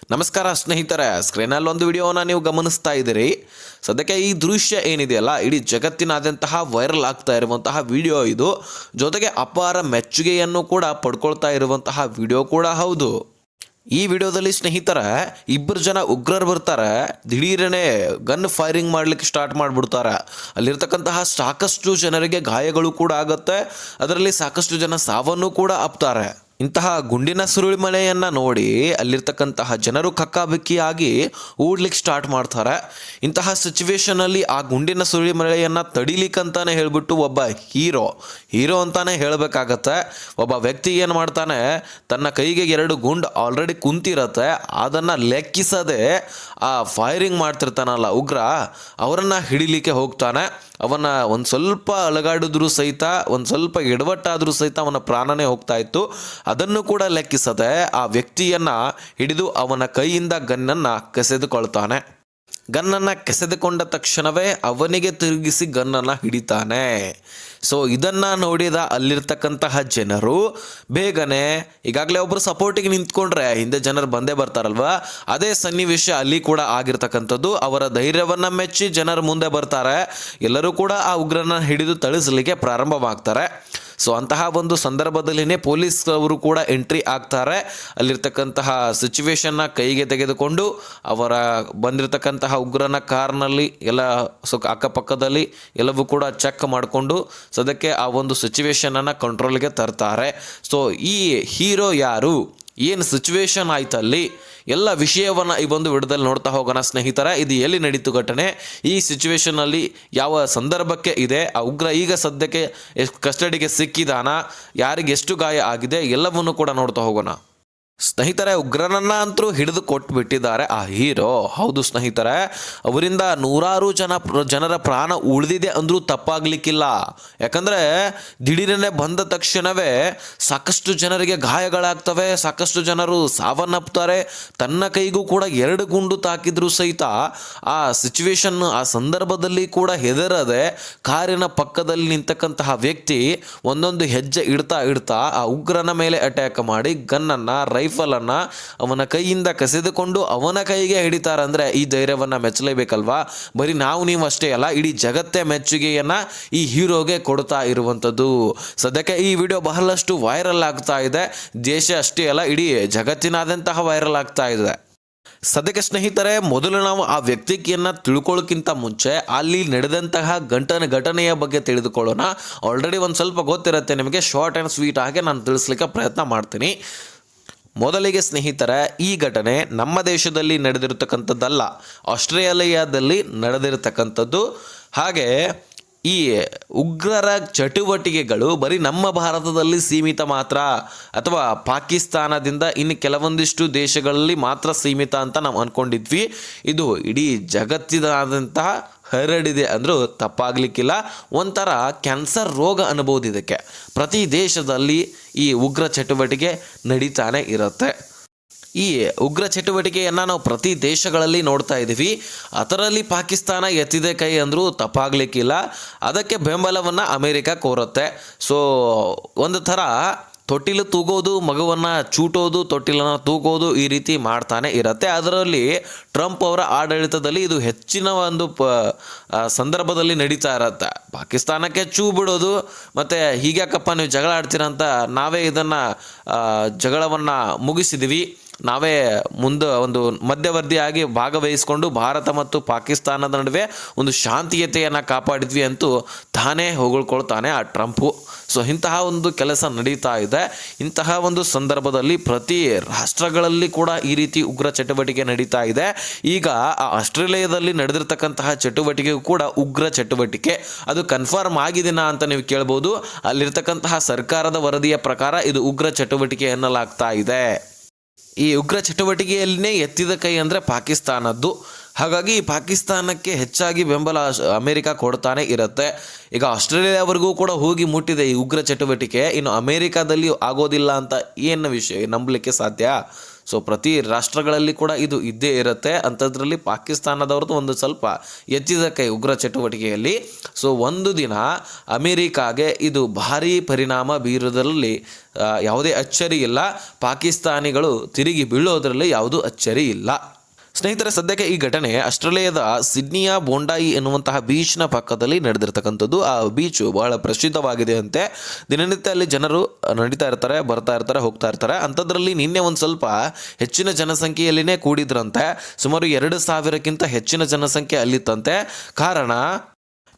ನಮಸ್ಕಾರ ಸ್ನೇಹಿತರೆ, ಸ್ಕ್ರೀನಲ್ಲಿ ಒಂದು ವಿಡಿಯೋನ ನೀವು ಗಮನಿಸ್ತಾ ಇದ್ದೀರಿ. ಸದ್ಯಕ್ಕೆ ಈ ದೃಶ್ಯ ಏನಿದೆಯಲ್ಲ, ಇಡೀ ಜಗತ್ತಿನಾದ್ಯಂತಹ ವೈರಲ್ ಆಗ್ತಾ ಇರುವಂತಹ ವಿಡಿಯೋ ಇದು. ಜೊತೆಗೆ ಅಪಾರ ಮೆಚ್ಚುಗೆಯನ್ನು ಕೂಡ ಪಡ್ಕೊಳ್ತಾ ಇರುವಂತಹ ವಿಡಿಯೋ ಕೂಡ ಹೌದು. ಈ ವಿಡಿಯೋದಲ್ಲಿ ಸ್ನೇಹಿತರ ಇಬ್ಬರು ಜನ ಉಗ್ರರು ಬರ್ತಾರೆ, ದಿಢೀರನೆ ಗನ್ ಫೈರಿಂಗ್ ಮಾಡ್ಲಿಕ್ಕೆ ಸ್ಟಾರ್ಟ್ ಮಾಡಿಬಿಡ್ತಾರೆ. ಅಲ್ಲಿರ್ತಕ್ಕಂತಹ ಸಾಕಷ್ಟು ಜನರಿಗೆ ಗಾಯಗಳು ಕೂಡ ಆಗುತ್ತೆ, ಅದರಲ್ಲಿ ಸಾಕಷ್ಟು ಜನ ಸಾವನ್ನು ಕೂಡ ಅಪ್ತಾರೆ. ಇಂತಹ ಗುಂಡಿನ ಸುರುಳಿಮಳೆಯನ್ನು ನೋಡಿ ಅಲ್ಲಿರ್ತಕ್ಕಂತಹ ಜನರು ಕಕ್ಕಾಬಿಕ್ಕಿಯಾಗಿ ಓಡ್ಲಿಕ್ಕೆ ಸ್ಟಾರ್ಟ್ ಮಾಡ್ತಾರೆ. ಇಂತಹ ಸಿಚುವೇಶನಲ್ಲಿ ಆ ಗುಂಡಿನ ಸುರುಳಿಮಳೆಯನ್ನು ತಡಿಲಿಕ್ಕಂತಾನೆ ಹೇಳ್ಬಿಟ್ಟು ಒಬ್ಬ ಹೀರೋ ಅಂತಾನೆ ಹೇಳಬೇಕಾಗತ್ತೆ. ಒಬ್ಬ ವ್ಯಕ್ತಿ ಏನು ಮಾಡ್ತಾನೆ, ತನ್ನ ಕೈಗೆ 2 ಗುಂಡು ಆಲ್ರೆಡಿ ಕುಂತಿರತ್ತೆ, ಅದನ್ನು ಲೆಕ್ಕಿಸದೆ ಆ ಫೈರಿಂಗ್ ಮಾಡ್ತಿರ್ತಾನಲ್ಲ ಉಗ್ರ, ಅವರನ್ನು ಹಿಡಿಲಿಕ್ಕೆ ಹೋಗ್ತಾನೆ. ಅವನ ಒಂದು ಸ್ವಲ್ಪ ಅಲಗಾಡಿದ್ರೂ ಸಹಿತ, ಒಂದು ಸ್ವಲ್ಪ ಎಡವಟ್ಟಾದರೂ ಸಹಿತ ಅವನ ಪ್ರಾಣನೇ ಹೋಗ್ತಾ ಇತ್ತು. ಅದನ್ನು ಕೂಡ ಲೆಕ್ಕಿಸದೆ ಆ ವ್ಯಕ್ತಿಯನ್ನು ಹಿಡಿದು ಅವನ ಕೈಯಿಂದ ಗನ್ನನ್ನು ಕಸೆದುಕೊಳ್ತಾನೆ. ಗನ್ನನ್ನು ಕಸೆದುಕೊಂಡ ತಕ್ಷಣವೇ ಅವನಿಗೆ ತಿರುಗಿಸಿ ಗನ್ನನ್ನು ಹಿಡಿತಾನೆ. ಸೊ ಇದನ್ನು ನೋಡಿದ ಅಲ್ಲಿರ್ತಕ್ಕಂತಹ ಜನರು ಬೇಗನೆ, ಈಗಾಗಲೇ ಒಬ್ಬರು ಸಪೋರ್ಟಿಗೆ ನಿಂತ್ಕೊಂಡ್ರೆ ಹಿಂದೆ ಜನರು ಬಂದೇ ಬರ್ತಾರಲ್ವ, ಅದೇ ಸನ್ನಿವೇಶ ಅಲ್ಲಿ ಕೂಡ ಆಗಿರ್ತಕ್ಕಂಥದ್ದು. ಅವರ ಧೈರ್ಯವನ್ನು ಮೆಚ್ಚಿ ಜನರು ಮುಂದೆ ಬರ್ತಾರೆ. ಎಲ್ಲರೂ ಕೂಡ ಆ ಉಗ್ರನ ಹಿಡಿದು ಥಳಿಸಲಿಕ್ಕೆ ಪ್ರಾರಂಭವಾಗ್ತಾರೆ. ಸೊ ಅಂತಹ ಒಂದು ಸಂದರ್ಭದಲ್ಲಿನೇ ಪೊಲೀಸ್ ಅವರು ಕೂಡ ಎಂಟ್ರಿ ಆಗ್ತಾರೆ. ಅಲ್ಲಿರ್ತಕ್ಕಂತಹ ಸಿಚುವೇಶನ್ನ ಕೈಗೆ ತೆಗೆದುಕೊಂಡು ಅವರ ಬಂದಿರತಕ್ಕಂತಹ ಉಗ್ರನ ಕಾರ್ನಲ್ಲಿ ಎಲ್ಲ ಅಕ್ಕಪಕ್ಕದಲ್ಲಿ ಎಲ್ಲವೂ ಕೂಡ ಚೆಕ್ ಮಾಡಿಕೊಂಡು ಸದ್ಯಕ್ಕೆ ಆ ಒಂದು ಸಿಚುವೇಶನನ್ನು ಕಂಟ್ರೋಲ್ಗೆ ತರ್ತಾರೆ. ಸೊ ಈ ಹೀರೋ ಯಾರು, ಏನು ಸಿಚುವೇಶನ್ ಆಯ್ತಲ್ಲಿ, ಎಲ್ಲ ವಿಷಯವನ್ನು ಈ ಒಂದು ವಿಡಿಯೋದಲ್ಲಿ ನೋಡ್ತಾ ಹೋಗೋಣ ಸ್ನೇಹಿತರೆ. ಇದು ಎಲ್ಲಿ ನಡೀತು ಘಟನೆ, ಈ ಸಿಚುವೇಶನಲ್ಲಿ ಯಾವ ಸಂದರ್ಭಕ್ಕೆ ಇದೆ, ಆ ಉಗ್ರ ಈಗ ಸದ್ಯಕ್ಕೆ ಕಸ್ಟಡಿಗೆ ಸಿಕ್ಕಿದಾನ, ಯಾರಿಗೆ ಎಷ್ಟು ಗಾಯ ಆಗಿದೆ, ಎಲ್ಲವನ್ನೂ ಕೂಡ ನೋಡ್ತಾ ಹೋಗೋಣ ಸ್ನೇಹಿತರೆ. ಉಗ್ರನನ್ನ ಅಂತರೂ ಹಿಡಿದು ಕೊಟ್ಬಿಟ್ಟಿದ್ದಾರೆ ಆ ಹೀರೋ. ಹೌದು ಸ್ನೇಹಿತರೆ, ಅವರಿಂದ ನೂರಾರು ಜನರ ಪ್ರಾಣ ಉಳಿದಿದೆ ಅಂದರೂ ತಪ್ಪಾಗ್ಲಿಕ್ಕಿಲ್ಲ. ಯಾಕಂದರೆ ದಿಢೀರನೆ ಬಂದ ತಕ್ಷಣವೇ ಸಾಕಷ್ಟು ಜನರಿಗೆ ಗಾಯಗಳಾಗ್ತವೆ, ಸಾಕಷ್ಟು ಜನರು ಸಾವನ್ನಪ್ತಾರೆ. ತನ್ನ ಕೈಗೂ ಕೂಡ 2 ಗುಂಡು ತಾಕಿದ್ರು ಸಹಿತ ಆ ಸಿಚುವೇಶನ್, ಆ ಸಂದರ್ಭದಲ್ಲಿ ಕೂಡ ಹೆದರದೆ ಕಾರಿನ ಪಕ್ಕದಲ್ಲಿ ನಿಂತಕ್ಕಂತಹ ವ್ಯಕ್ತಿ ಒಂದೊಂದು ಹೆಜ್ಜೆ ಇಡ್ತಾ ಆ ಉಗ್ರನ ಮೇಲೆ ಅಟ್ಯಾಕ್ ಮಾಡಿ ಗನ್ನನ್ನು, ರೈಫಲನ್ನು ಅವನ ಕೈಯಿಂದ ಕಸಿದುಕೊಂಡು ಅವನ ಕೈಗೆ ಹಿಡಿತಾರಂದ್ರೆ ಈ ಧೈರ್ಯವನ್ನು ಮೆಚ್ಚಲೇಬೇಕಲ್ವಾ. ಬರೀ ನೀವು ಅಷ್ಟೇ ಅಲ್ಲ, ಇಡೀ ಜಗತ್ತೇ ಮೆಚ್ಚುಗೆಯನ್ನು ಈ ಹೀರೋಗೆ ಕೊಡ್ತಾ ಇರುವಂಥದ್ದು. ಸದ್ಯಕ್ಕೆ ಈ ವಿಡಿಯೋ ಬಹಳಷ್ಟು ವೈರಲ್ ಆಗ್ತಾ ಇದೆ. ದೇಶ ಅಷ್ಟೇ ಅಲ್ಲ, ಇಡೀ ಜಗತ್ತಿನಾದ್ಯಂತಹ ವೈರಲ್ ಆಗ್ತಾ ಇದೆ. ಸದ್ಯಕ್ಕೆ ಸ್ನೇಹಿತರೆ, ಮೊದಲು ನಾವು ಆ ವ್ಯಕ್ತಿಯನ್ನು ತಿಳ್ಕೊಳ್ಳೋಕ್ಕಿಂತ ಮುಂಚೆ ಅಲ್ಲಿ ನಡೆದಂತಹ ಘಟನೆಯ ಬಗ್ಗೆ ತಿಳಿದುಕೊಳ್ಳೋಣ. ಆಲ್ರೆಡಿ ಒಂದು ಸ್ವಲ್ಪ ಗೊತ್ತಿರುತ್ತೆ ನಿಮಗೆ, ಶಾರ್ಟ್ ಆ್ಯಂಡ್ ಸ್ವೀಟ್ ಆಗಿ ನಾನು ತಿಳಿಸ್ಲಿಕ್ಕೆ ಪ್ರಯತ್ನ ಮಾಡ್ತೀನಿ. ಮೊದಲಿಗೆ ಸ್ನೇಹಿತರೆ, ಈ ಘಟನೆ ನಮ್ಮ ದೇಶದಲ್ಲಿ ನಡೆದಿರತಕ್ಕಂಥದ್ದಲ್ಲ, ಆಸ್ಟ್ರೇಲಿಯಾದಲ್ಲಿ ನಡೆದಿರತಕ್ಕಂಥದ್ದು. ಹಾಗೆ ಈ ಉಗ್ರರ ಚಟುವಟಿಕೆಗಳು ಬರೀ ನಮ್ಮ ಭಾರತದಲ್ಲಿ ಸೀಮಿತ ಮಾತ್ರ, ಅಥವಾ ಪಾಕಿಸ್ತಾನದಿಂದ ಇನ್ನು ಕೆಲವೊಂದಿಷ್ಟು ದೇಶಗಳಲ್ಲಿ ಮಾತ್ರ ಸೀಮಿತ ಅಂತ ನಾವು ಅಂದ್ಕೊಂಡಿದ್ವಿ. ಇದು ಇಡೀ ಜಗತ್ತಿನಾದಂತಹ ಹರಡಿದೆ ಅಂದರೂ ತಪ್ಪಾಗಲಿಕ್ಕಿಲ್ಲ. ಒಂಥರ ಕ್ಯಾನ್ಸರ್ ರೋಗ ಅನ್ಬೋದು ಇದಕ್ಕೆ. ಪ್ರತಿ ದೇಶದಲ್ಲಿ ಈ ಉಗ್ರ ಚಟುವಟಿಕೆ ನಡೀತಾನೆ ಇರುತ್ತೆ. ಈ ಉಗ್ರ ಚಟುವಟಿಕೆಯನ್ನು ನಾವು ಪ್ರತಿ ದೇಶಗಳಲ್ಲಿ ನೋಡ್ತಾ ಇದ್ದೀವಿ. ಅದರಲ್ಲಿ ಪಾಕಿಸ್ತಾನ ಎತ್ತಿದೆ ಕೈ ಅಂದರೂ ತಪ್ಪಾಗಲಿಕ್ಕಿಲ್ಲ. ಅದಕ್ಕೆ ಬೆಂಬಲವನ್ನು ಅಮೇರಿಕ ಕೋರುತ್ತೆ. ಸೊ ಒಂದು ಥರ ತೊಟ್ಟಿಲು ತೂಗೋದು, ಮಗುವನ್ನು ಚೂಟೋದು, ತೊಟ್ಟಿಲನ್ನು ತೂಗೋದು, ಈ ರೀತಿ ಮಾಡ್ತಾನೆ ಇರುತ್ತೆ. ಅದರಲ್ಲಿ ಟ್ರಂಪ್ ಅವರ ಆಡಳಿತದಲ್ಲಿ ಇದು ಹೆಚ್ಚಿನ ಒಂದು ಸಂದರ್ಭದಲ್ಲಿ ನಡೀತಾ ಇರುತ್ತೆ. ಪಾಕಿಸ್ತಾನಕ್ಕೆ ಚೂ ಬಿಡೋದು, ಮತ್ತು ಹೀಗ್ಯಾಕಪ್ಪ ನೀವು ಜಗಳ ಆಡ್ತೀರಂತ ನಾವೇ ಇದನ್ನು ಜಗಳವನ್ನು ಮುಗಿಸಿದ್ವಿ, ನಾವೇ ಮುಂದೆ ಒಂದು ಮಧ್ಯವರ್ತಿಯಾಗಿ ಭಾಗವಹಿಸಿಕೊಂಡು ಭಾರತ ಮತ್ತು ಪಾಕಿಸ್ತಾನದ ನಡುವೆ ಒಂದು ಶಾಂತಿಯತೆಯನ್ನು ಕಾಪಾಡಿದ್ವಿ ಅಂತೂ ತಾನೇ ಹೊಗಳ್ಕೊಳ್ತಾನೆ ಆ ಟ್ರಂಪು. ಸೊ ಇಂತಹ ಒಂದು ಕೆಲಸ ನಡೀತಾ ಇದೆ. ಇಂತಹ ಒಂದು ಸಂದರ್ಭದಲ್ಲಿ ಪ್ರತಿ ರಾಷ್ಟ್ರಗಳಲ್ಲಿ ಕೂಡ ಈ ರೀತಿ ಉಗ್ರ ಚಟುವಟಿಕೆ ನಡೀತಾ ಇದೆ. ಈಗ ಆ ಆಸ್ಟ್ರೇಲಿಯಾದಲ್ಲಿ ನಡೆದಿರ್ತಕ್ಕಂತಹ ಚಟುವಟಿಕೆಗೂ ಕೂಡ ಉಗ್ರ ಚಟುವಟಿಕೆ, ಅದು ಕನ್ಫರ್ಮ್ ಆಗಿದೆನಾ ಅಂತ ನೀವು ಕೇಳ್ಬೋದು. ಅಲ್ಲಿರ್ತಕ್ಕಂತಹ ಸರ್ಕಾರದ ವರದಿಯ ಪ್ರಕಾರ ಇದು ಉಗ್ರ ಚಟುವಟಿಕೆ ಎನ್ನಲಾಗ್ತಾ ಇದೆ. ಈ ಉಗ್ರ ಚಟುವಟಿಕೆಯಲ್ಲಿನೇ ಎತ್ತಿದ ಕೈ ಅಂದರೆ ಪಾಕಿಸ್ತಾನದ್ದು. ಹಾಗಾಗಿ ಪಾಕಿಸ್ತಾನಕ್ಕೆ ಹೆಚ್ಚಾಗಿ ಬೆಂಬಲ ಅಮೇರಿಕ ಕೊಡ್ತಾನೆ ಇರುತ್ತೆ. ಈಗ ಆಸ್ಟ್ರೇಲಿಯಾವರೆಗೂ ಕೂಡ ಹೋಗಿ ಮುಟ್ಟಿದೆ ಈ ಉಗ್ರ ಚಟುವಟಿಕೆ. ಇನ್ನು ಅಮೇರಿಕಾದಲ್ಲಿ ಆಗೋದಿಲ್ಲ ಅಂತ ಏನು ವಿಷಯ ನಂಬಲಿಕ್ಕೆ ಸಾಧ್ಯ? ಸೊ ಪ್ರತಿ ರಾಷ್ಟ್ರಗಳಲ್ಲಿ ಕೂಡ ಇದು ಇದ್ದೇ ಇರುತ್ತೆ. ಅಂಥದ್ರಲ್ಲಿ ಪಾಕಿಸ್ತಾನದವ್ರದ್ದು ಒಂದು ಸ್ವಲ್ಪ ಎತ್ತಿದ ಕೈ ಉಗ್ರ ಚಟುವಟಿಕೆಯಲ್ಲಿ. ಸೊ ಒಂದು ದಿನ ಅಮೇರಿಕಾಗೆ ಇದು ಭಾರೀ ಪರಿಣಾಮ ಬೀರುವುದರಲ್ಲಿ ಯಾವುದೇ ಅಚ್ಚರಿ ಇಲ್ಲ. ಪಾಕಿಸ್ತಾನಿಗಳು ತಿರುಗಿ ಬೀಳೋದರಲ್ಲಿ ಯಾವುದೂ ಅಚ್ಚರಿ ಇಲ್ಲ. ಸ್ನೇಹಿತರೆ, ಸದ್ಯಕ್ಕೆ ಈ ಘಟನೆ ಆಸ್ಟ್ರೇಲಿಯಾದ ಸಿಡ್ನಿಯ ಬೋಂಡಾಯಿ ಎನ್ನುವಂತಹ ಬೀಚ್ನ ಪಕ್ಕದಲ್ಲಿ ನಡೆದಿರ್ತಕ್ಕಂಥದ್ದು. ಆ ಬೀಚು ಬಹಳ ಪ್ರಸಿದ್ಧವಾಗಿದೆ ಅಂತೆ. ದಿನನಿತ್ಯ ಅಲ್ಲಿ ಜನರು ನಡೀತಾ ಇರ್ತಾರೆ, ಬರ್ತಾ ಇರ್ತಾರೆ, ಹೋಗ್ತಾ ಇರ್ತಾರೆ. ಅಂಥದ್ರಲ್ಲಿ ನಿನ್ನೆ ಒಂದು ಸ್ವಲ್ಪ ಹೆಚ್ಚಿನ ಜನಸಂಖ್ಯೆಯಲ್ಲಿನೇ ಕೂಡಿದ್ರಂತೆ. ಸುಮಾರು 2,000ಕ್ಕಿಂತ ಹೆಚ್ಚಿನ ಜನಸಂಖ್ಯೆ ಅಲ್ಲಿತ್ತಂತೆ. ಕಾರಣ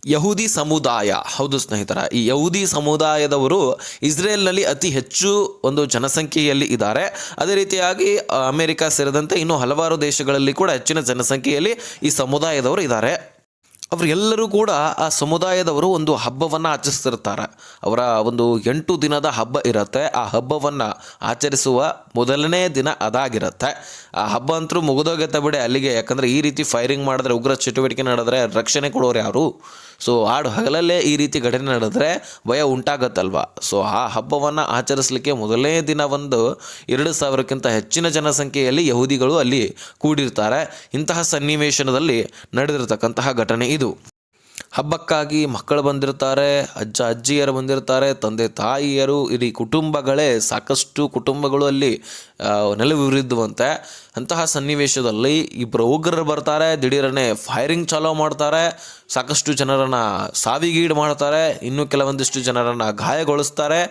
ಯಹೂದಿ ಸಮುದಾಯ. ಹೌದು ಸ್ನೇಹಿತರ, ಈ ಯಹೂದಿ ಸಮುದಾಯದವರು ಇಸ್ರೇಲ್ನಲ್ಲಿ ಅತಿ ಹೆಚ್ಚು ಒಂದು ಜನಸಂಖ್ಯೆಯಲ್ಲಿ ಇದ್ದಾರೆ. ಅದೇ ರೀತಿಯಾಗಿ ಅಮೆರಿಕ ಸೇರಿದಂತೆ ಇನ್ನೂ ಹಲವಾರು ದೇಶಗಳಲ್ಲಿ ಕೂಡ ಹೆಚ್ಚಿನ ಜನಸಂಖ್ಯೆಯಲ್ಲಿ ಈ ಸಮುದಾಯದವರು ಇದ್ದಾರೆ. ಅವರೆಲ್ಲರೂ ಕೂಡ ಆ ಸಮುದಾಯದವರು ಒಂದು ಹಬ್ಬವನ್ನು ಆಚರಿಸ್ತಿರ್ತಾರೆ. ಅವರ ಒಂದು 8 ದಿನದ ಹಬ್ಬ ಇರುತ್ತೆ. ಆ ಹಬ್ಬವನ್ನು ಆಚರಿಸುವ ಮೊದಲನೇ ದಿನ ಅದಾಗಿರುತ್ತೆ. ಆ ಹಬ್ಬ ಅಂತೂ ಮುಗಿದೋಗುತ್ತೆ ಬಿಡಿ ಅಲ್ಲಿಗೆ. ಯಾಕಂದರೆ ಈ ರೀತಿ ಫೈರಿಂಗ್ ಮಾಡಿದ್ರೆ, ಉಗ್ರ ಚಟುವಟಿಕೆ ನಡೆದ್ರೆ ರಕ್ಷಣೆ ಕೊಡೋರು ಯಾರು? ಸೊ ಹಗಲಲ್ಲೇ ಈ ರೀತಿ ಘಟನೆ ನಡೆದ್ರೆ ಭಯ ಉಂಟಾಗತ್ತಲ್ವ. ಸೊ ಆ ಹಬ್ಬವನ್ನು ಆಚರಿಸಲಿಕ್ಕೆ ಮೊದಲನೇ ದಿನ ಒಂದು 2,000ಕ್ಕಿಂತ ಹೆಚ್ಚಿನ ಜನಸಂಖ್ಯೆಯಲ್ಲಿ ಯಹೂದಿಗಳು ಅಲ್ಲಿ ಕೂಡಿರ್ತಾರೆ. ಇಂತಹ ಸನ್ನಿವೇಶದಲ್ಲಿ ನಡೆದಿರತಕ್ಕಂತಹ ಘಟನೆ ಇದು. ಹಬ್ಬಕ್ಕಾಗಿ ಮಕ್ಕಳು ಬಂದಿರ್ತಾರೆ, ಅಜ್ಜ ಅಜ್ಜಿಯರು ಬಂದಿರ್ತಾರೆ, ತಂದೆ ತಾಯಿಯರು, ಇಡೀ ಕುಟುಂಬಗಳೇ, ಸಾಕಷ್ಟು ಕುಟುಂಬಗಳು ಅಲ್ಲಿ ನೆಲವಿರಿದ್ದುವಂತೆ. ಅಂತಹ ಸನ್ನಿವೇಶದಲ್ಲಿ ಇಬ್ಬರು ಉಗ್ರರು ಬರ್ತಾರೆ, ದಿಢೀರನೆ ಫೈರಿಂಗ್ ಚಾಲೂ ಮಾಡ್ತಾರೆ, ಸಾಕಷ್ಟು ಜನರನ್ನು ಸಾವಿಗೀಡು ಮಾಡ್ತಾರೆ, ಇನ್ನೂ ಕೆಲವೊಂದಿಷ್ಟು ಜನರನ್ನು ಗಾಯಗೊಳಿಸ್ತಾರೆ.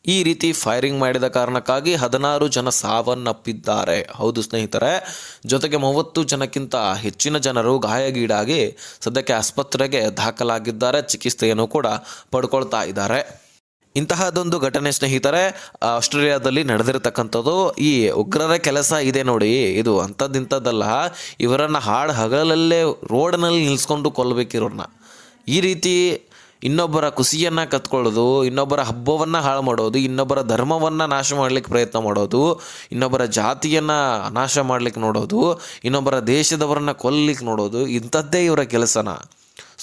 ಈ ರೀತಿ ಫೈರಿಂಗ್ ಮಾಡಿದ ಕಾರಣಕ್ಕಾಗಿ 16 ಜನ ಸಾವನ್ನಪ್ಪಿದ್ದಾರೆ. ಹೌದು ಸ್ನೇಹಿತರೆ, ಜೊತೆಗೆ 30 ಜನಕ್ಕಿಂತ ಹೆಚ್ಚಿನ ಜನರು ಗಾಯಗೀಡಾಗಿ ಸದ್ಯಕ್ಕೆ ಆಸ್ಪತ್ರೆಗೆ ದಾಖಲಾಗಿದ್ದಾರೆ, ಚಿಕಿತ್ಸೆಯನ್ನು ಕೂಡ ಪಡ್ಕೊಳ್ತಾ ಇದ್ದಾರೆ. ಇಂತಹದೊಂದು ಘಟನೆ ಸ್ನೇಹಿತರೆ ಆಸ್ಟ್ರೇಲಿಯಾದಲ್ಲಿ ನಡೆದಿರತಕ್ಕಂಥದ್ದು. ಈ ಉಗ್ರರ ಕೆಲಸ ಇದೆ ನೋಡಿ, ಇದು ಅಂಥದ್ದಿಂಥದ್ದಲ್ಲ. ಇವರನ್ನು ಹಗಲಲ್ಲೇ ರೋಡ್ನಲ್ಲಿ ನಿಲ್ಲಿಸ್ಕೊಂಡು ಕೊಲ್ಲಬೇಕಿರೋರನ್ನ. ಈ ರೀತಿ ಇನ್ನೊಬ್ಬರ ಖುಷಿಯನ್ನು ಕತ್ಕೊಳ್ಳೋದು, ಇನ್ನೊಬ್ಬರ ಹಬ್ಬವನ್ನು ಹಾಳು ಮಾಡೋದು, ಇನ್ನೊಬ್ಬರ ಧರ್ಮವನ್ನು ನಾಶ ಮಾಡಲಿಕ್ಕೆ ಪ್ರಯತ್ನ ಮಾಡೋದು, ಇನ್ನೊಬ್ಬರ ಜಾತಿಯನ್ನು ನಾಶ ಮಾಡಲಿಕ್ಕೆ ನೋಡೋದು, ಇನ್ನೊಬ್ಬರ ದೇಶದವರನ್ನು ಕೊಲ್ಲಲಿಕ್ಕೆ ನೋಡೋದು, ಇಂಥದ್ದೇ ಇವರ ಕೆಲಸನ.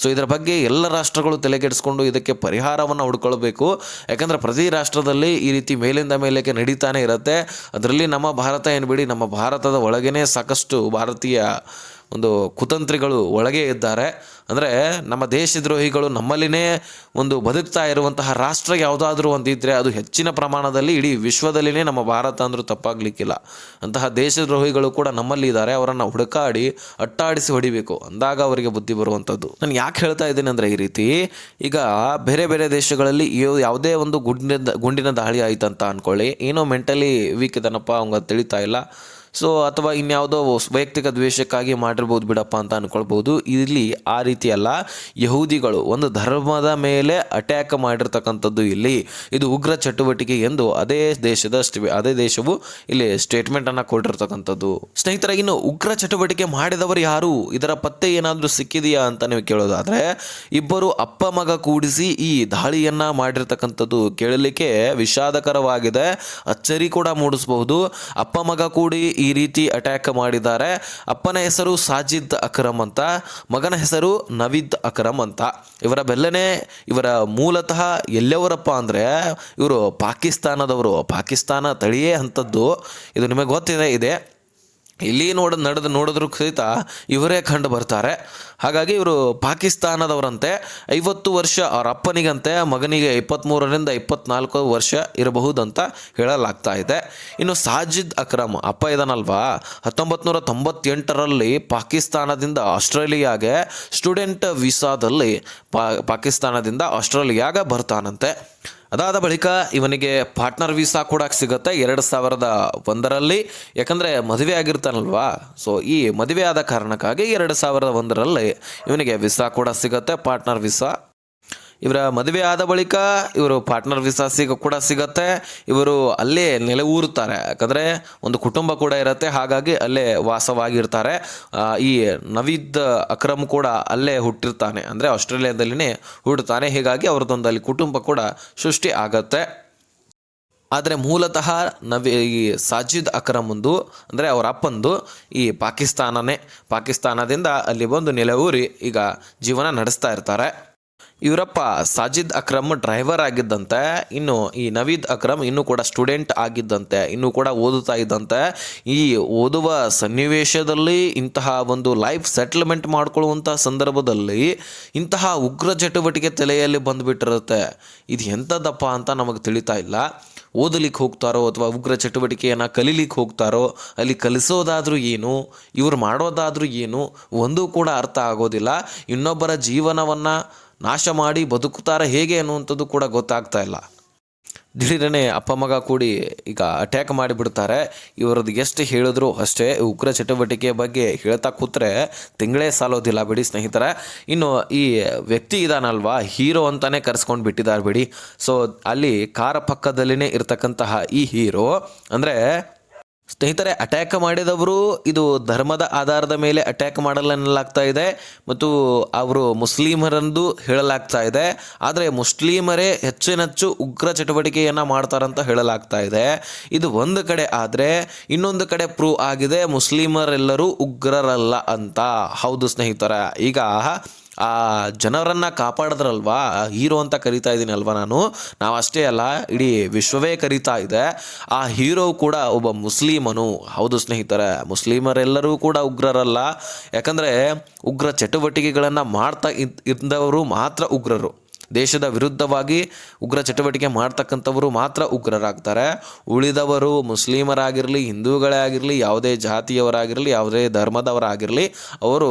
ಸೊ ಇದರ ಬಗ್ಗೆ ಎಲ್ಲ ರಾಷ್ಟ್ರಗಳು ತಲೆಕೆಡಿಸ್ಕೊಂಡು ಇದಕ್ಕೆ ಪರಿಹಾರವನ್ನು ಹುಡ್ಕೊಳ್ಬೇಕು. ಯಾಕಂದರೆ ಪ್ರತಿ ರಾಷ್ಟ್ರದಲ್ಲಿ ಈ ರೀತಿ ಮೇಲಿಂದ ಮೇಲಕ್ಕೆ ನಡೀತಾನೆ ಇರುತ್ತೆ. ಅದರಲ್ಲಿ ನಮ್ಮ ಭಾರತ ಏನು ಬಿಡಿ, ನಮ್ಮ ಭಾರತದ ಒಳಗೇ ಸಾಕಷ್ಟು ಭಾರತೀಯ ಒಂದು ಕುತಂತ್ರಿಗಳು ಒಳಗೆ ಇದ್ದಾರೆ. ಅಂದರೆ ನಮ್ಮ ದೇಶದ್ರೋಹಿಗಳು ನಮ್ಮಲ್ಲಿನೇ ಒಂದು ಬದುಕ್ತಾ ಇರುವಂತಹ ರಾಷ್ಟ್ರ ಯಾವುದಾದ್ರೂ ಒಂದಿದ್ದರೆ ಅದು ಹೆಚ್ಚಿನ ಪ್ರಮಾಣದಲ್ಲಿ ಇಡೀ ವಿಶ್ವದಲ್ಲಿನೇ ನಮ್ಮ ಭಾರತ ಅಂದರೂ ತಪ್ಪಾಗಲಿಕ್ಕಿಲ್ಲ. ಅಂತಹ ದೇಶದ್ರೋಹಿಗಳು ಕೂಡ ನಮ್ಮಲ್ಲಿ ಇದ್ದಾರೆ. ಅವರನ್ನು ಹುಡುಕಾಡಿ ಅಟ್ಟಾಡಿಸಿ ಹೊಡಿಬೇಕು, ಅಂದಾಗ ಅವರಿಗೆ ಬುದ್ಧಿ ಬರುವಂಥದ್ದು. ನಾನು ಯಾಕೆ ಹೇಳ್ತಾ ಇದ್ದೀನಿ ಅಂದರೆ, ಈ ರೀತಿ ಈಗ ಬೇರೆ ಬೇರೆ ದೇಶಗಳಲ್ಲಿ ಯಾವುದೇ ಒಂದು ಗುಂಡಿನ ದಾಳಿ ಆಯ್ತು ಅಂತ ಅಂದ್ಕೊಳ್ಳಿ, ಏನೋ ಮೆಂಟಲಿ ವೀಕ್ ಇದ್ದಾನಪ್ಪ, ಅವಂಗೆ ತಿಳಿತಾ ಇಲ್ಲ, ಸೊ ಅಥವಾ ಇನ್ಯಾವುದೋ ವೈಯಕ್ತಿಕ ದ್ವೇಷಕ್ಕಾಗಿ ಮಾಡಿರ್ಬೋದು ಬಿಡಪ್ಪ ಅಂತ ಅಂದ್ಕೊಳ್ಬೋದು. ಇಲ್ಲಿ ಆ ರೀತಿ ಅಲ್ಲ. ಯಹೂದಿಗಳು ಒಂದು ಧರ್ಮದ ಮೇಲೆ ಅಟ್ಯಾಕ್ ಮಾಡಿರ್ತಕ್ಕಂಥದ್ದು ಇಲ್ಲಿ. ಇದು ಉಗ್ರ ಚಟುವಟಿಕೆ ಎಂದು ಅದೇ ದೇಶವು ಇಲ್ಲಿ ಸ್ಟೇಟ್ಮೆಂಟನ್ನು ಕೊಟ್ಟಿರ್ತಕ್ಕಂಥದ್ದು. ಸ್ನೇಹಿತರೆ, ಇನ್ನು ಉಗ್ರ ಚಟುವಟಿಕೆ ಮಾಡಿದವರು ಯಾರು, ಇದರ ಪತ್ತೆ ಏನಾದರೂ ಸಿಕ್ಕಿದೆಯಾ ಅಂತ ನೀವು ಕೇಳೋದಾದರೆ, ಇಬ್ಬರು ಅಪ್ಪ ಮಗ ಕೂಡಿಸಿ ಈ ದಾಳಿಯನ್ನು ಮಾಡಿರ್ತಕ್ಕಂಥದ್ದು ಕೇಳಲಿಕ್ಕೆ ವಿಷಾದಕರವಾಗಿದೆ, ಅಚ್ಚರಿ ಕೂಡ ಮೂಡಿಸಬಹುದು. ಅಪ್ಪ ಮಗ ಕೂಡಿ ಈ ರೀತಿ ಅಟ್ಯಾಕ್ ಮಾಡಿದ್ದಾರೆ. ಅಪ್ಪನ ಹೆಸರು ಸಾಜಿದ್ ಅಕ್ರಮ್ ಅಂತ, ಮಗನ ಹೆಸರು ನವೀದ್ ಅಕ್ರಮ್ ಅಂತ. ಇವರ ಬೆಲ್ಲನೆ ಇವರ ಮೂಲತಃ ಎಲ್ಲವರಪ್ಪ ಅಂದರೆ ಇವರು ಪಾಕಿಸ್ತಾನದವರು. ಪಾಕಿಸ್ತಾನ ತಳಿಯೇ ಅಂಥದ್ದು, ಇದು ನಿಮಗೆ ಗೊತ್ತಿದೆ. ಇಲ್ಲಿ ನೋಡಿದ್ರು ಸಹಿತ ಇವರೇ ಕಂಡು ಬರ್ತಾರೆ. ಹಾಗಾಗಿ ಇವರು ಪಾಕಿಸ್ತಾನದವರಂತೆ. 50 ವರ್ಷ ಅವ್ರ ಅಪ್ಪನಿಗಂತೆ, ಮಗನಿಗೆ 23ರಿಂದ 24 ವರ್ಷ ಇರಬಹುದಂತ ಹೇಳಲಾಗ್ತಾ ಇದೆ. ಇನ್ನು ಸಾಜಿದ್ ಅಕ್ರಮ್ ಅಪ್ಪ ಇದಾನಲ್ವಾ, 1998ರಲ್ಲಿ ಪಾಕಿಸ್ತಾನದಿಂದ ಆಸ್ಟ್ರೇಲಿಯಾಗೆ ಸ್ಟೂಡೆಂಟ್ ವೀಸಾದಲ್ಲಿ ಪಾಕಿಸ್ತಾನದಿಂದ ಆಸ್ಟ್ರೇಲಿಯಾಗೆ ಬರ್ತಾನಂತೆ. ಅದಾದ ಬಳಿಕ ಇವನಿಗೆ ಪಾರ್ಟ್ನರ್ ವೀಸಾ ಕೂಡ ಸಿಗುತ್ತೆ 2001ರಲ್ಲಿ. ಯಾಕಂದರೆ ಮದುವೆ ಆಗಿರ್ತಾನಲ್ವಾ, ಸೊ ಈ ಮದುವೆ ಆದ ಕಾರಣಕ್ಕಾಗಿ 2001ರಲ್ಲಿ ಇವನಿಗೆ ವೀಸಾ ಕೂಡ ಸಿಗುತ್ತೆ, ಪಾರ್ಟ್ನರ್ ವೀಸಾ. ಇವರ ಮದುವೆ ಆದ ಬಳಿಕ ಇವರು ಪಾರ್ಟ್ನರ್ ವೀಸಾ ಕೂಡ ಸಿಗತ್ತೆ. ಇವರು ಅಲ್ಲೇ ನೆಲೆಯೂರುತ್ತಾರೆ, ಯಾಕಂದರೆ ಒಂದು ಕುಟುಂಬ ಕೂಡ ಇರುತ್ತೆ, ಹಾಗಾಗಿ ಅಲ್ಲೇ ವಾಸವಾಗಿರ್ತಾರೆ. ಈ ನವೀದ್ ಅಕ್ರಮ್ ಕೂಡ ಅಲ್ಲೇ ಹುಟ್ಟಿರ್ತಾನೆ, ಅಂದರೆ ಆಸ್ಟ್ರೇಲಿಯಾದಲ್ಲಿನೇ ಹುಟ್ಟುತ್ತಾನೆ. ಹೀಗಾಗಿ ಅವ್ರದ್ದೊಂದು ಅಲ್ಲಿ ಕುಟುಂಬ ಕೂಡ ಸೃಷ್ಟಿ ಆಗತ್ತೆ. ಆದರೆ ಮೂಲತಃ ಈ ಸಾಜಿದ್ ಅಕ್ರಮ್ದು ಅಂದರೆ ಅವರ ಅಪ್ಪಂದು ಈ ಪಾಕಿಸ್ತಾನದಿಂದ ಅಲ್ಲಿ ಬಂದು ನೆಲೆಯೂರಿ ಈಗ ಜೀವನ ನಡೆಸ್ತಾ ಇರ್ತಾರೆ. ಇವರಪ್ಪ ಸಾಜಿದ್ ಅಕ್ರಮ್ ಡ್ರೈವರ್ ಆಗಿದ್ದಂತೆ, ಇನ್ನು ಈ ನವೀದ್ ಅಕ್ರಮ್ ಇನ್ನೂ ಕೂಡ ಸ್ಟೂಡೆಂಟ್ ಆಗಿದ್ದಂತೆ, ಇನ್ನೂ ಕೂಡ ಓದುತ್ತಾ ಇದ್ದಂತೆ. ಈ ಓದುವ ಸನ್ನಿವೇಶದಲ್ಲಿ ಇಂತಹ ಒಂದು ಲೈಫ್ ಸೆಟ್ಲ್ಮೆಂಟ್ ಮಾಡ್ಕೊಳ್ಳುವಂಥ ಸಂದರ್ಭದಲ್ಲಿ ಇಂತಹ ಉಗ್ರ ಚಟುವಟಿಕೆ ತಲೆಯಲ್ಲಿ ಬಂದುಬಿಟ್ಟಿರುತ್ತೆ. ಇದು ಎಂಥದ್ದಪ್ಪ ಅಂತ ನಮಗೆ ತಿಳಿತಾ ಇಲ್ಲ. ಓದಲಿಕ್ಕೆ ಹೋಗ್ತಾರೋ ಅಥವಾ ಉಗ್ರ ಚಟುವಟಿಕೆಯನ್ನು ಕಲೀಲಿಕ್ಕೆ ಹೋಗ್ತಾರೋ, ಅಲ್ಲಿ ಕಲಿಸೋದಾದರೂ ಏನು, ಇವ್ರು ಮಾಡೋದಾದರೂ ಏನು, ಒಂದೂ ಕೂಡ ಅರ್ಥ ಆಗೋದಿಲ್ಲ. ಇನ್ನೊಬ್ಬರ ಜೀವನವನ್ನು ನಾಶ ಮಾಡಿ ಬದುಕುತ್ತಾರೆ ಹೇಗೆ ಅನ್ನುವಂಥದ್ದು ಕೂಡ ಗೊತ್ತಾಗ್ತಾ ಇಲ್ಲ. ದಿಢೀರನೆ ಅಪ್ಪ ಮಗ ಕೂಡಿ ಈಗ ಅಟ್ಯಾಕ್ ಮಾಡಿಬಿಡ್ತಾರೆ. ಇವರದ್ದು ಎಷ್ಟು ಹೇಳಿದ್ರು ಅಷ್ಟೇ. ಉಗ್ರ ಚಟುವಟಿಕೆ ಬಗ್ಗೆ ಹೇಳ್ತಾ ಕೂತ್ರೆ ತಿಂಗಳೇ ಸಾಲೋದಿಲ್ಲ ಬಿಡಿ ಸ್ನೇಹಿತರೆ. ಇನ್ನು ಈ ವ್ಯಕ್ತಿ ಇದಾನಲ್ವಾ, ಹೀರೋ ಅಂತಲೇ ಕರೆಸ್ಕೊಂಡು ಬಿಟ್ಟಿದ್ದಾರೆ ಬಿಡಿ. ಸೊ ಅಲ್ಲಿ ಕಾರ ಪಕ್ಕದಲ್ಲಿನೇ ಇರ್ತಕ್ಕಂತಹ ಈ ಹೀರೋ ಅಂದರೆ ಸ್ನೇಹಿತರೆ, ಅಟ್ಯಾಕ್ ಮಾಡಿದವರು ಇದು ಧರ್ಮದ ಆಧಾರದ ಮೇಲೆ ಅಟ್ಯಾಕ್ ಮಾಡಲೆನ್ನಲಾಗ್ತಾ ಇದೆ ಮತ್ತು ಅವರು ಮುಸ್ಲಿಮರೆಂದು ಹೇಳಲಾಗ್ತಾ ಇದೆ. ಆದರೆ ಮುಸ್ಲಿಮರೇ ಹೆಚ್ಚಿನೆಚ್ಚು ಉಗ್ರ ಚಟುವಟಿಕೆಯನ್ನು ಮಾಡ್ತಾರಂತ ಹೇಳಲಾಗ್ತಾ ಇದೆ. ಇದು ಒಂದು ಕಡೆ ಆದರೆ, ಇನ್ನೊಂದು ಕಡೆ ಪ್ರೂವ್ ಆಗಿದೆ ಮುಸ್ಲಿಮರೆಲ್ಲರೂ ಉಗ್ರರಲ್ಲ ಅಂತ. ಹೌದು ಸ್ನೇಹಿತರೆ, ಈಗ ಆ ಜನರನ್ನು ಕಾಪಾಡಿದ್ರಲ್ವಾ, ಹೀರೋ ಅಂತ ಕರಿತಾ ಇದ್ದೀನಿ ಅಲ್ವಾ ನಾವು ಅಷ್ಟೇ ಅಲ್ಲ, ಇಡೀ ವಿಶ್ವವೇ ಕರೀತಾ ಇದೆ. ಆ ಹೀರೋ ಕೂಡ ಒಬ್ಬ ಮುಸ್ಲಿಮನು. ಹೌದು ಸ್ನೇಹಿತರೆ, ಮುಸ್ಲಿಮರೆಲ್ಲರೂ ಕೂಡ ಉಗ್ರರಲ್ಲ. ಯಾಕಂದರೆ ಉಗ್ರ ಚಟುವಟಿಕೆಗಳನ್ನು ಮಾಡ್ತಾ ಇದ್ದವರು ಮಾತ್ರ ಉಗ್ರರು. ದೇಶದ ವಿರುದ್ಧವಾಗಿ ಉಗ್ರ ಚಟುವಟಿಕೆ ಮಾಡ್ತಕ್ಕಂಥವರು ಮಾತ್ರ ಉಗ್ರರಾಗ್ತಾರೆ. ಉಳಿದವರು ಮುಸ್ಲಿಮರಾಗಿರಲಿ, ಹಿಂದೂಗಳೇ ಆಗಿರಲಿ, ಯಾವುದೇ ಜಾತಿಯವರಾಗಿರಲಿ, ಯಾವುದೇ ಧರ್ಮದವರಾಗಿರಲಿ, ಅವರು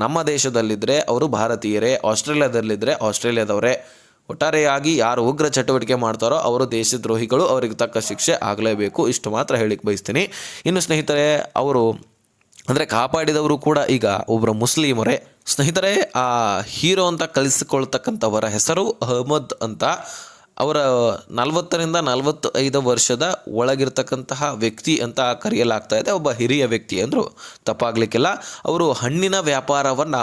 ನಮ್ಮ ದೇಶದಲ್ಲಿದ್ದರೆ ಅವರು ಭಾರತೀಯರೇ, ಆಸ್ಟ್ರೇಲಿಯಾದಲ್ಲಿದ್ದರೆ ಆಸ್ಟ್ರೇಲಿಯಾದವರೇ. ಒಟ್ಟಾರೆಯಾಗಿ ಯಾರು ಉಗ್ರ ಚಟುವಟಿಕೆ ಮಾಡ್ತಾರೋ ಅವರು ದೇಶದ್ರೋಹಿಗಳು, ಅವರಿಗೆ ತಕ್ಕ ಶಿಕ್ಷೆ ಆಗಲೇಬೇಕು. ಇಷ್ಟು ಮಾತ್ರ ಹೇಳಿಕ್ಕೆ ಬಯಸ್ತೀನಿ. ಇನ್ನು ಸ್ನೇಹಿತರೆ, ಅವರು ಅಂದರೆ ಕಾಪಾಡಿದವರು ಕೂಡ ಈಗ ಒಬ್ಬರು ಮುಸ್ಲಿಮರೇ. ಸ್ನೇಹಿತರೆ, ಆ ಹೀರೋ ಅಂತ ಕಲಿಸಿಕೊಳ್ತಕ್ಕಂಥವರ ಹೆಸರು ಅಹಮದ್ ಅಂತ. ಅವರ 40ರಿಂದ 45 ವರ್ಷದ ಒಳಗಿರ್ತಕ್ಕಂತಹ ವ್ಯಕ್ತಿ ಅಂತ ಕರೆಯಲಾಗ್ತಾ ಇದೆ. ಒಬ್ಬ ಹಿರಿಯ ವ್ಯಕ್ತಿ ಅಂದರು ತಪ್ಪಾಗಲಿಕ್ಕಿಲ್ಲ. ಅವರು ಹಣ್ಣಿನ ವ್ಯಾಪಾರವನ್ನು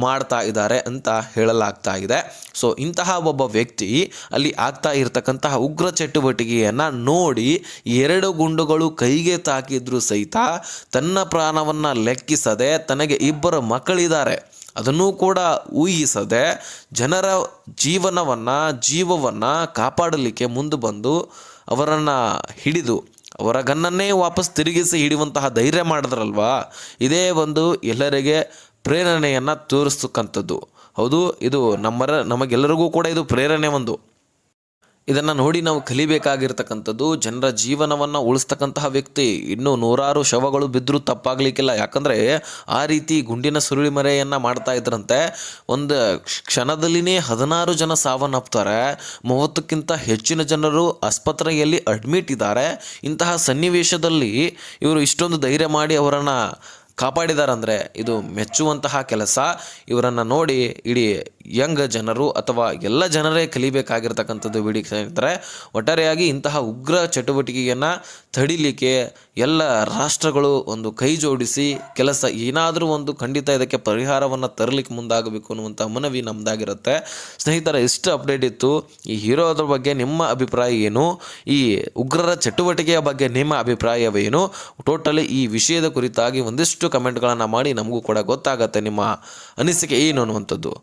ಮಾಡ್ತಾ ಇದ್ದಾರೆ ಅಂತ ಹೇಳಲಾಗ್ತಾ ಇದೆ. ಸೊ ಇಂತಹ ಒಬ್ಬ ವ್ಯಕ್ತಿ ಅಲ್ಲಿ ಆಗ್ತಾ ಇರತಕ್ಕಂತಹ ಉಗ್ರ ಚಟುವಟಿಕೆಯನ್ನು ನೋಡಿ 2 ಗುಂಡುಗಳು ಕೈಗೆ ತಾಕಿದ್ರು ಸಹಿತ ತನ್ನ ಪ್ರಾಣವನ್ನು ಲೆಕ್ಕಿಸದೆ, ತನಗೆ 2 ಮಕ್ಕಳಿದ್ದಾರೆ ಅದನ್ನೂ ಕೂಡ ಊಹಿಸದೆ ಜನರ ಜೀವವನ್ನು ಕಾಪಾಡಲಿಕ್ಕೆ ಮುಂದೆ ಬಂದು ಅವರನ್ನು ಹಿಡಿದು ಅವರ ಗನ್ನನ್ನೇ ವಾಪಸ್ ತಿರುಗಿಸಿ ಹಿಡಿಯುವಂತಹ ಧೈರ್ಯ ಮಾಡಿದ್ರಲ್ವಾ, ಇದೇ ಒಂದು ಎಲ್ಲರಿಗೆ ಪ್ರೇರಣೆಯನ್ನು ತೋರಿಸ್ತಕ್ಕಂಥದ್ದು. ಹೌದು, ಇದು ನಮಗೆಲ್ಲರಿಗೂ ಕೂಡ ಇದು ಪ್ರೇರಣೆ ಒಂದು. ಇದನ್ನು ನೋಡಿ ನಾವು ಕಲಿಬೇಕಾಗಿರ್ತಕ್ಕಂಥದ್ದು. ಜನರ ಜೀವನವನ್ನು ಉಳಿಸ್ತಕ್ಕಂತಹ ವ್ಯಕ್ತಿ. ಇನ್ನೂ 100 ಶವಗಳು ಬಿದ್ದರೂ ತಪ್ಪಾಗಲಿಕ್ಕಿಲ್ಲ. ಯಾಕಂದರೆ ಆ ರೀತಿ ಗುಂಡಿನ ಸುರುಳಿಮರೆಯನ್ನು ಮಾಡ್ತಾ ಇದ್ರಂತೆ. ಒಂದು ಕ್ಷಣದಲ್ಲಿನೇ 16 ಜನ ಸಾವನ್ನಪ್ತಾರೆ. 30ಕ್ಕಿಂತ ಹೆಚ್ಚಿನ ಜನರು ಆಸ್ಪತ್ರೆಯಲ್ಲಿ ಅಡ್ಮಿಟ್ ಇದ್ದಾರೆ. ಇಂತಹ ಸನ್ನಿವೇಶದಲ್ಲಿ ಇವರು ಇಷ್ಟೊಂದು ಧೈರ್ಯ ಮಾಡಿ ಅವರನ್ನು ಕಾಪಾಡಿದಾರಂದರೆ ಇದು ಮೆಚ್ಚುವಂತಹ ಕೆಲಸ. ಇವರನ್ನು ನೋಡಿ ಇಡೀ ಯಂಗ್ ಜನರು ಅಥವಾ ಎಲ್ಲ ಜನರೇ ಕಲಿಬೇಕಾಗಿರ್ತಕ್ಕಂಥದ್ದು ಬಿಡಿ ಸ್ನೇಹಿತರೆ. ಒಟ್ಟಾರೆಯಾಗಿ ಇಂತಹ ಉಗ್ರ ಚಟುವಟಿಕೆಯನ್ನು ತಡಿಲಿಕ್ಕೆ ಎಲ್ಲ ರಾಷ್ಟ್ರಗಳು ಒಂದು ಕೈ ಜೋಡಿಸಿ ಕೆಲಸ ಏನಾದರೂ ಒಂದು ಖಂಡಿತ ಇದಕ್ಕೆ ಪರಿಹಾರವನ್ನು ತರಲಿಕ್ಕೆ ಮುಂದಾಗಬೇಕು ಅನ್ನುವಂಥ ಮನವಿ ನಮ್ಮದಾಗಿರುತ್ತೆ. ಸ್ನೇಹಿತರೆ, ಇಷ್ಟು ಅಪ್ಡೇಟ್ ಇತ್ತು. ಈ ಹೀರೋದ್ರ ಬಗ್ಗೆ ನಿಮ್ಮ ಅಭಿಪ್ರಾಯ ಏನು? ಈ ಉಗ್ರರ ಚಟುವಟಿಕೆಯ ಬಗ್ಗೆ ನಿಮ್ಮ ಅಭಿಪ್ರಾಯವೇನು? ಟೋಟಲಿ ಈ ವಿಷಯದ ಕುರಿತಾಗಿ ಒಂದಿಷ್ಟು ಕಮೆಂಟ್ಗಳನ್ನು ಮಾಡಿ ನಮಗೂ ಕೂಡ ಗೊತ್ತಾಗತ್ತೆ ನಿಮ್ಮ ಅನಿಸಿಕೆ ಏನು ಅನ್ನುವಂಥದ್ದು.